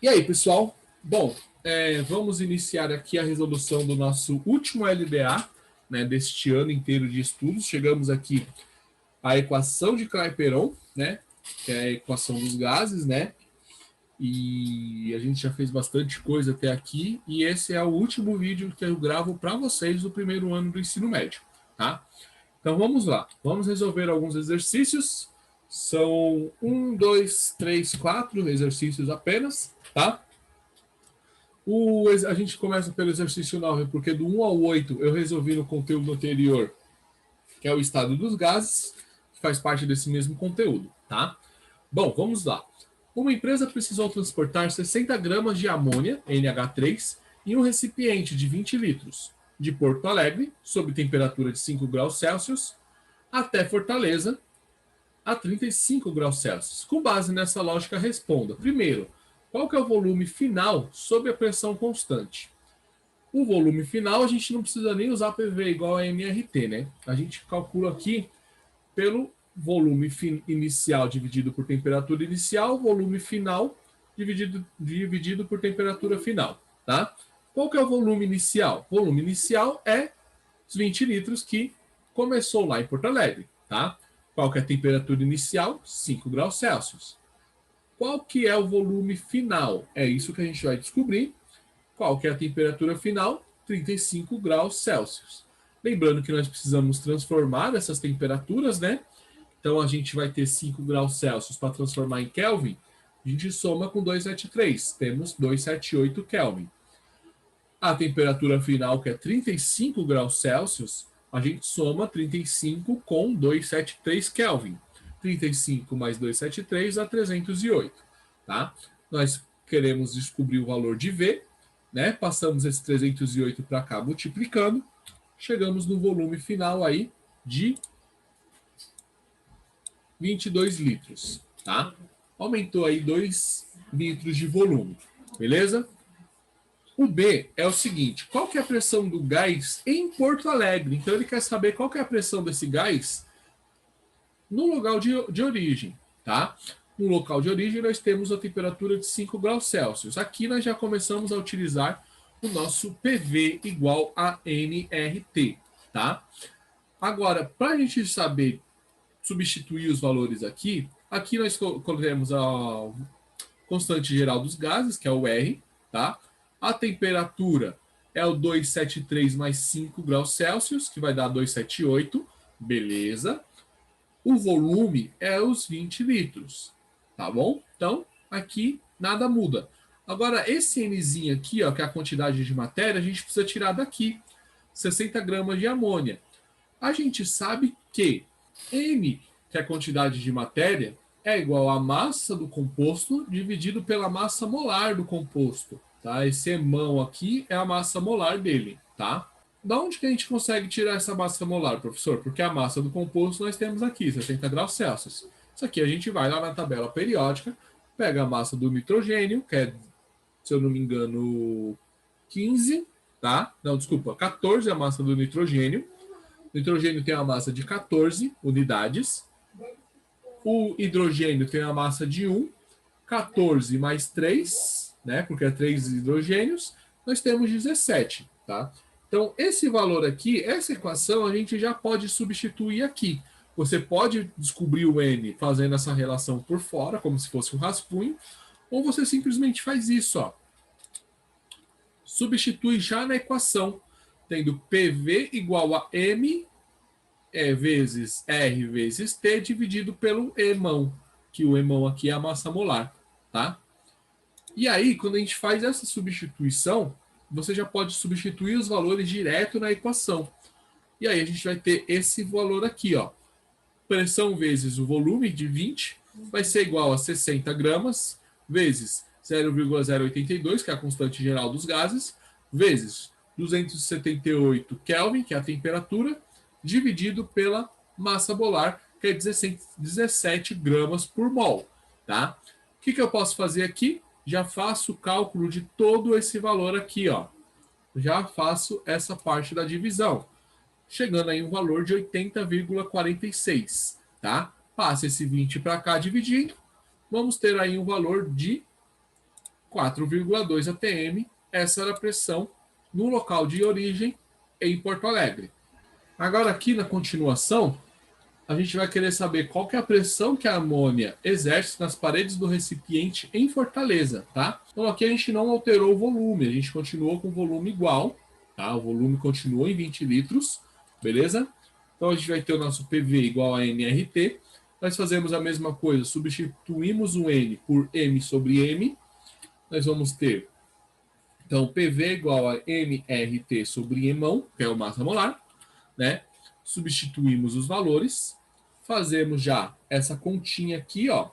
E aí, pessoal? Bom, vamos iniciar aqui a resolução do nosso último LDA, né, deste ano inteiro de estudos. Chegamos aqui à equação de Clapeyron, né, que é a equação dos gases, né? E a gente já fez bastante coisa até aqui, e esse é o último vídeo que eu gravo para vocês do primeiro ano do ensino médio, tá? Então vamos lá, vamos resolver alguns exercícios. São 4 exercícios apenas, tá? A gente começa pelo exercício 9, porque do 1 ao 8 eu resolvi no conteúdo anterior, que é o estado dos gases, que faz parte desse mesmo conteúdo, tá? Bom, vamos lá. Uma empresa precisou transportar 60 gramas de amônia, NH3, em um recipiente de 20 litros, de Porto Alegre, sob temperatura de 5 graus Celsius, até Fortaleza, a 35 graus Celsius. Com base nessa lógica, responda. Primeiro, qual que é o volume final sob a pressão constante? O volume final, a gente não precisa nem usar PV igual a MRT, né? A gente calcula aqui pelo volume inicial dividido por temperatura inicial, volume final dividido por temperatura final, tá? Qual que é o volume inicial? O volume inicial é os 20 litros que começou lá em Porto Alegre, tá? Qual que é a temperatura inicial? 5 graus Celsius. Qual que é o volume final? É isso que a gente vai descobrir. Qual que é a temperatura final? 35 graus Celsius. Lembrando que nós precisamos transformar essas temperaturas, né? Então a gente vai ter 5 graus Celsius para transformar em Kelvin. A gente soma com 273. Temos 278 Kelvin. A temperatura final, que é 35 graus Celsius, a gente soma 35 com 273 Kelvin. 35 mais 273 dá 308. Tá? Nós queremos descobrir o valor de V, né? Passamos esse 308 para cá multiplicando, chegamos no volume final aí de 22 litros. Tá? Aumentou aí 2 litros de volume. Beleza? O B é o seguinte, qual que é a pressão do gás em Porto Alegre? Então ele quer saber qual que é a pressão desse gás no local de origem, tá? No local de origem nós temos a temperatura de 5 graus Celsius. Aqui nós já começamos a utilizar o nosso PV igual a nRT, tá? Agora, para a gente saber substituir os valores aqui nós colocamos a constante geral dos gases, que é o R, tá? A temperatura é o 273 mais 5 graus Celsius, que vai dar 278, beleza. O volume é os 20 litros, tá bom? Então, aqui nada muda. Agora, esse Nzinho aqui, ó, que é a quantidade de matéria, a gente precisa tirar daqui, 60 gramas de amônia. A gente sabe que N, que é a quantidade de matéria, é igual à massa do composto dividido pela massa molar do composto. Tá? Esse emão aqui é a massa molar dele. Tá? Da onde que a gente consegue tirar essa massa molar, professor? Porque a massa do composto nós temos aqui, 60 graus Celsius. Isso aqui a gente vai lá na tabela periódica, pega a massa do nitrogênio, que é, se eu não me engano, 15, tá? Não, desculpa, 14 é a massa do nitrogênio. O nitrogênio tem uma massa de 14 unidades. O hidrogênio tem uma massa de 1. 14 mais 3, né? Porque é 3 hidrogênios, nós temos 17, tá? Então, esse valor aqui, essa equação, a gente já pode substituir aqui. Você pode descobrir o N fazendo essa relação por fora, como se fosse um rascunho, ou você simplesmente faz isso, ó. Substitui já na equação, tendo PV igual a M vezes R vezes T dividido pelo emão, que o emão aqui é a massa molar, tá? E aí, quando a gente faz essa substituição, você já pode substituir os valores direto na equação. E aí a gente vai ter esse valor aqui, ó. Pressão vezes o volume de 20 vai ser igual a 60 gramas vezes 0,082, que é a constante geral dos gases, vezes 278 Kelvin, que é a temperatura, dividido pela massa molar, que é 17 gramas por mol. Tá? O que eu posso fazer aqui? Já faço o cálculo de todo esse valor aqui, ó. Já faço essa parte da divisão, chegando aí um valor de 80,46, tá? Passa esse 20 para cá dividindo, vamos ter aí um valor de 4,2 atm. Essa era a pressão no local de origem em Porto Alegre. Agora aqui na continuação, a gente vai querer saber qual que é a pressão que a amônia exerce nas paredes do recipiente em Fortaleza, tá? Então aqui a gente não alterou o volume, a gente continuou com o volume igual, tá? O volume continuou em 20 litros, beleza? Então a gente vai ter o nosso PV igual a nRT. Nós fazemos a mesma coisa, substituímos o N por M sobre M. Nós vamos ter, então, PV igual a nRT sobre Emão, que é o massa molar, né? Substituímos os valores, fazemos já essa continha aqui, ó.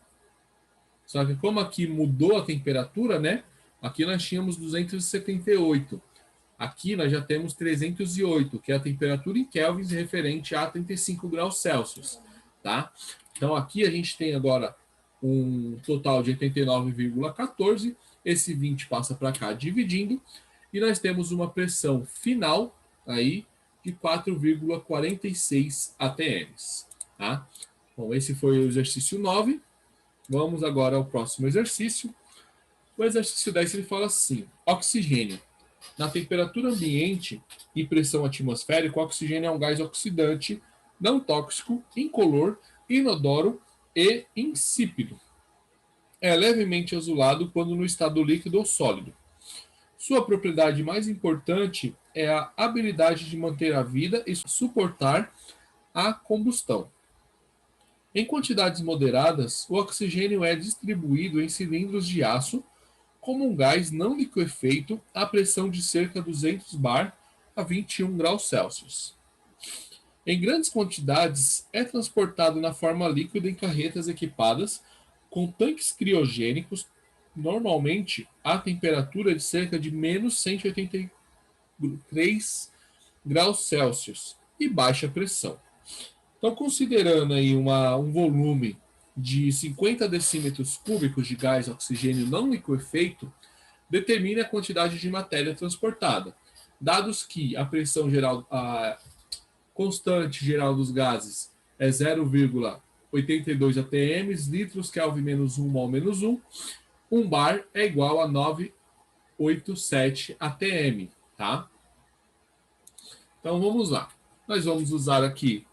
Só que como aqui mudou a temperatura, né? Aqui nós tínhamos 278. Aqui nós já temos 308, que é a temperatura em kelvins referente a 35 graus Celsius, tá? Então aqui a gente tem agora um total de 89,14. Esse 20 passa para cá dividindo. E nós temos uma pressão final aí de 4,46 atms. Tá? Bom, esse foi o exercício 9. Vamos agora ao próximo exercício. O exercício 10 ele fala assim: oxigênio. Na temperatura ambiente e pressão atmosférica, o oxigênio é um gás oxidante, não tóxico, incolor, inodoro e insípido. É levemente azulado quando no estado líquido ou sólido. Sua propriedade mais importante é a habilidade de manter a vida e suportar a combustão. Em quantidades moderadas, o oxigênio é distribuído em cilindros de aço como um gás não liquefeito a pressão de cerca de 200 bar a 21 graus Celsius. Em grandes quantidades, é transportado na forma líquida em carretas equipadas com tanques criogênicos, normalmente a temperatura de cerca de menos 183 graus Celsius e baixa pressão. Então, considerando aí um volume de 50 decímetros cúbicos de gás oxigênio não liquefeito, determine a quantidade de matéria transportada. Dados que a pressão geral, a constante geral dos gases é 0,82 atm, litros Kelvin menos 1 mol menos 1, 1 bar é igual a 987 atm, tá? Então vamos lá. Nós vamos usar aqui,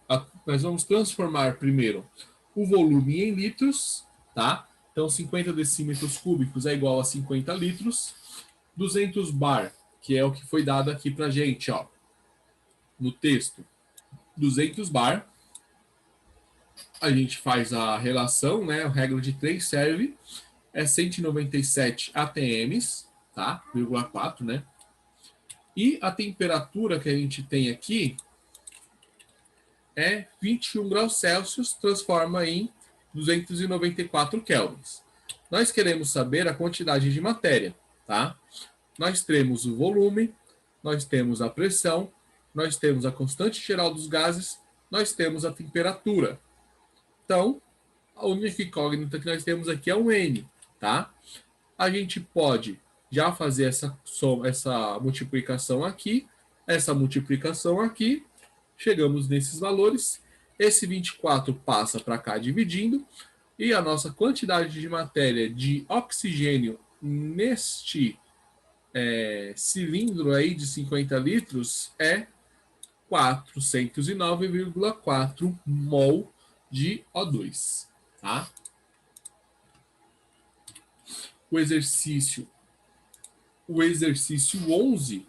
nós vamos transformar primeiro o volume em litros, tá? Então 50 decímetros cúbicos é igual a 50 litros. 200 bar, que é o que foi dado aqui pra gente, ó, no texto. 200 bar. A gente faz a relação, né? A regra de 3 serve. É 197 atms, tá? 0,4, né? E a temperatura que a gente tem aqui é 21 graus Celsius, transforma em 294 kelvins. Nós queremos saber a quantidade de matéria, tá? Nós temos o volume, nós temos a pressão, nós temos a constante geral dos gases, nós temos a temperatura. Então, a única incógnita que nós temos aqui é um N, tá? A gente pode já fazer essa multiplicação aqui, chegamos nesses valores, esse 24 passa para cá dividindo, e a nossa quantidade de matéria de oxigênio neste cilindro aí de 50 litros é 409,4 mol de O2, tá? O exercício 11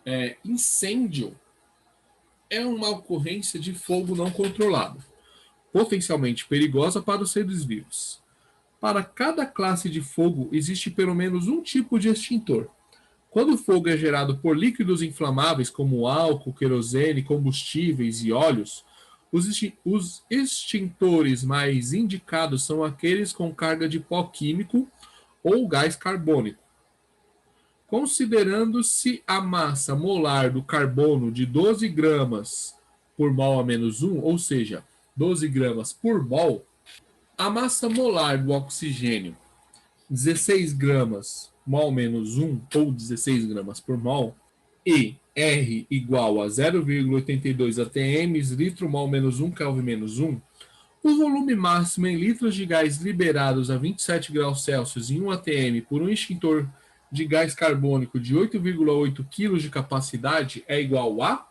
é incêndio. É uma ocorrência de fogo não controlado, potencialmente perigosa para os seres vivos. Para cada classe de fogo, existe pelo menos um tipo de extintor. Quando o fogo é gerado por líquidos inflamáveis como álcool, querosene, combustíveis e óleos, os extintores mais indicados são aqueles com carga de pó químico ou gás carbônico. Considerando-se a massa molar do carbono de 12 gramas por mol a menos 1, ou seja, 12 gramas por mol, a massa molar do oxigênio, 16 gramas mol menos 1, ou 16 gramas por mol, e R igual a 0,82 atm, litro mol menos 1, Kelvin menos 1, o volume máximo em litros de gás liberados a 27 graus Celsius em 1 atm por um extintor de gás carbônico de 8,8 kg de capacidade é igual a...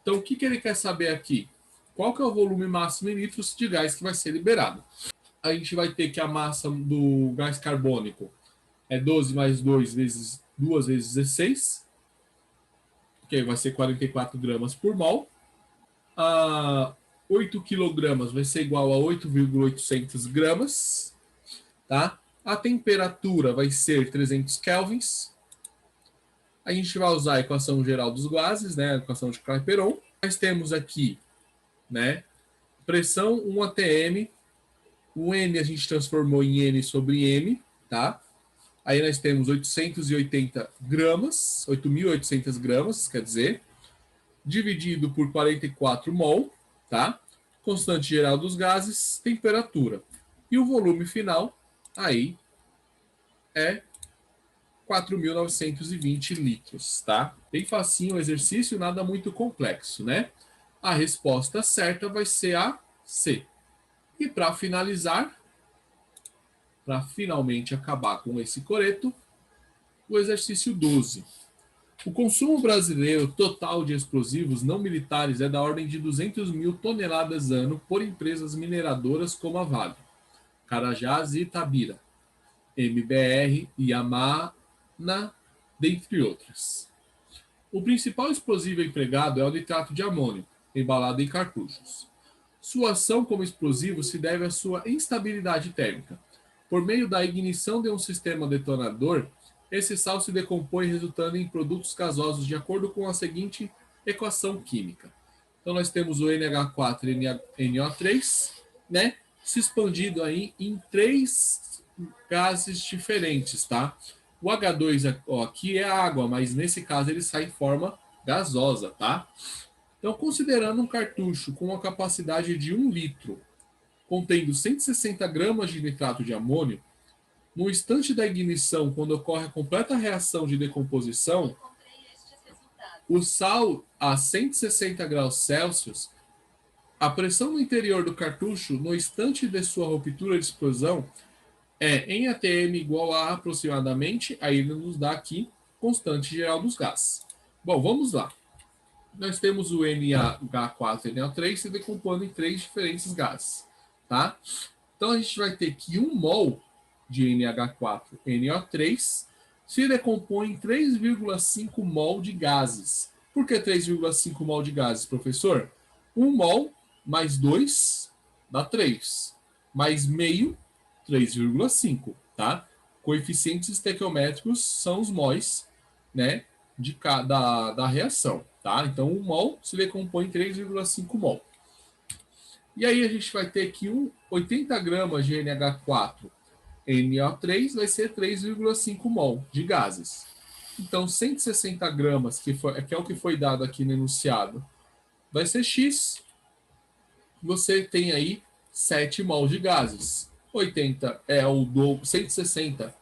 Então, o que ele quer saber aqui? Qual que é o volume máximo em litros de gás que vai ser liberado? A gente vai ter que a massa do gás carbônico é 12 mais 2 vezes 2 vezes 16, que vai ser 44 gramas por mol. 8 quilogramas vai ser igual a 8,800 gramas, tá? A temperatura vai ser 300 kelvins. A gente vai usar a equação geral dos gases, né? A equação de Clapeyron. Nós temos aqui, né? Pressão 1 atm. O N a gente transformou em N sobre M, tá? Aí nós temos 880 gramas, 8.800 gramas, quer dizer, dividido por 44 mol, tá? Constante geral dos gases, temperatura. E o volume final, aí, é 4.920 litros, tá? Bem facinho o exercício, nada muito complexo, né? A resposta certa vai ser a C. E para finalizar, para finalmente acabar com esse coreto, o exercício 12. O consumo brasileiro total de explosivos não militares é da ordem de 200 mil toneladas ano por empresas mineradoras como a Vale, Carajás e Itabira, MBR e Yamana, dentre outras. O principal explosivo empregado é o nitrato de amônio, embalado em cartuchos. Sua ação como explosivo se deve à sua instabilidade térmica. Por meio da ignição de um sistema detonador, esse sal se decompõe resultando em produtos gasosos de acordo com a seguinte equação química. Então nós temos o NH4NO3, né, se expandido aí em 3 gases diferentes, tá? O H2 aqui é água, mas nesse caso ele sai em forma gasosa, tá? Então, considerando um cartucho com uma capacidade de 1 litro, contendo 160 gramas de nitrato de amônio, no instante da ignição, quando ocorre a completa reação de decomposição, o sal a 160 graus Celsius, a pressão no interior do cartucho, no instante de sua ruptura de explosão, é em atm igual a aproximadamente, aí ele nos dá aqui, constante geral dos gases. Bom, vamos lá. Nós temos o NH4NO3 se decompondo em 3 diferentes gases, tá? Então a gente vai ter que 1 mol de NH4NO3 se decompõe em 3,5 mol de gases. Por que 3,5 mol de gases, professor? 1 mol mais 2 dá 3, mais meio, 3,5, tá? Coeficientes estequiométricos são os mols, né, da reação, tá? Então, 1 mol se decompõe em 3,5 mol. E aí a gente vai ter que 80 gramas de NH4NO3 vai ser 3,5 mol de gases. Então, 160 gramas, que é o que foi dado aqui no enunciado, vai ser X. Você tem aí 7 mol de gases. 80 é o dobro, 160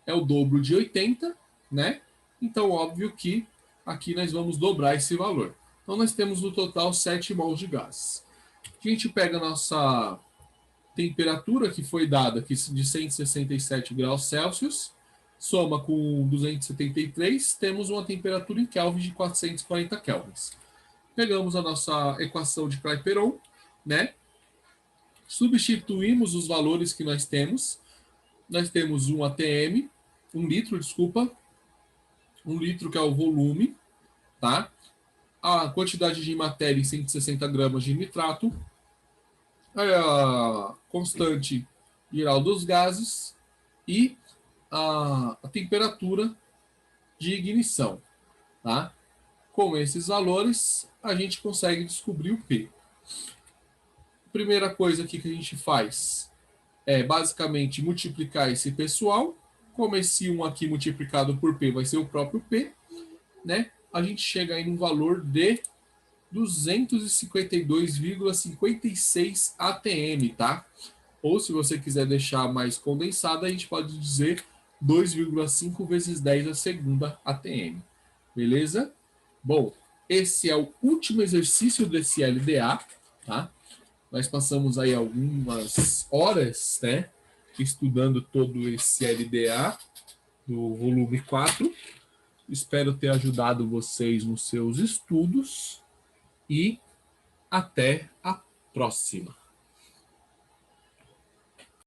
é o dobro de 80, né? Então, óbvio que aqui nós vamos dobrar esse valor. Então, nós temos no total 7 mols de gases. A gente pega a nossa temperatura que foi dada aqui de 167 graus Celsius, soma com 273, temos uma temperatura em Kelvin de 440 kelvins. Pegamos a nossa equação de Clapeyron, né? Substituímos os valores que nós temos. Nós temos 1 atm, 1 litro, desculpa, 1 litro que é o volume, tá? A quantidade de matéria em 160 gramas de nitrato, a constante geral dos gases e a temperatura de ignição, tá? Com esses valores, a gente consegue descobrir o P. Primeira coisa aqui que a gente faz é basicamente multiplicar esse pessoal. Como esse 1 aqui multiplicado por P vai ser o próprio P, né? A gente chega aí num valor de 252,56 atm, tá? Ou se você quiser deixar mais condensada, a gente pode dizer 2,5 vezes 10 a segunda atm. Beleza? Bom, esse é o último exercício desse LDA, tá? Nós passamos aí algumas horas, né, estudando todo esse LDA do volume 4. Espero ter ajudado vocês nos seus estudos e até a próxima.